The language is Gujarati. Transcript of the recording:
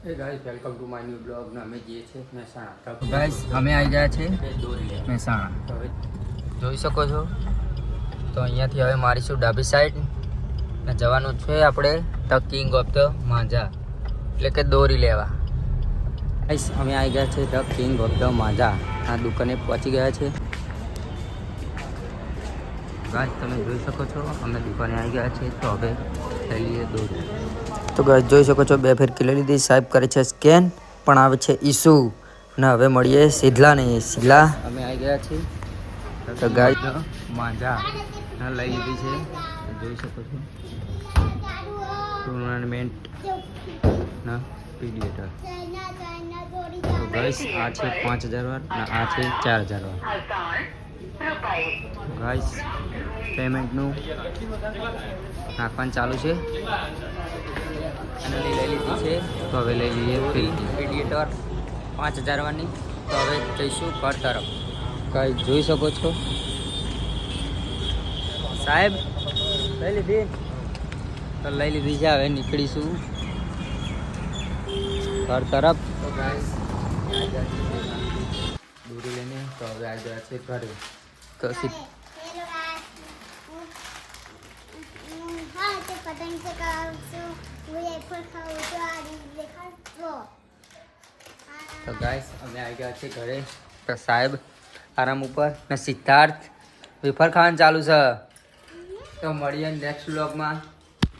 Hey guys, welcome to my new blog. અમે જઈએ છીએ મહેસાણા. ગાઈસ અમે આવી ગયા છે દોરી લે. મહેસાણા. તો હવે જોઈ શકો છો તો અહીંયાથી હવે મારીશું ડાબી સાઈડ ને જવાનું છે આપણે ધ કિંગ ઓફ ધ માંઝા એટલે કે દોરી લેવા. ગાઈસ અમે આવી ગયા છે ધ કિંગ ઓફ ધ માંઝા. આ દુકાને પહોંચી ગયા છે. ગાઈસ તમે જોઈ શકો છો અમે દુકાને આવી ગયા છે. તો હવે લઈ લઈએ દોરી. તો ગાઈસ જોઈ શકો છો 2 ફેરકી લઈ લીધી. સાહેબ કરે છે સ્કેન પણ આવે છે ઈસુ ને હવે મળીએ સીધલા ને સીધલા. અમે આવી ગયા છીએ તો ગાઈસ માંઝા ના લઈ લીધી છે. જોઈ શકો છો ટુર્નામેન્ટ ના પીડિયેટર. તો ગાઈસ આ છે 5000 વાર અને આ છે 4000 વાર. ગાઈસ પેમેન્ટનું નાખવાનું ચાલુ છે. અને લઈ લીધી છે. તો હવે લઈ લઈએ પીડિયેટર 5000 વારની. તો હવે જઈશું ઘર તરફ. ગાઈસ જોઈ શકો છો સાહેબ લઈ લીધી. તો લઈ લીધી છે. હવે નીકળીશું ઘર તરફ. તો ગાઈસ દોરી લઈને તો હવે આવી ગયા છે ઘરે. તો તો ગાઈસ અમે આવી ગયા છે ઘરે. તો સાહેબ આરામ ઉપર ને સિદ્ધાર્થ વેફર ખાવાનું ચાલુ છે. તો મળીએ નેક્સ્ટ વ્લોગમાં.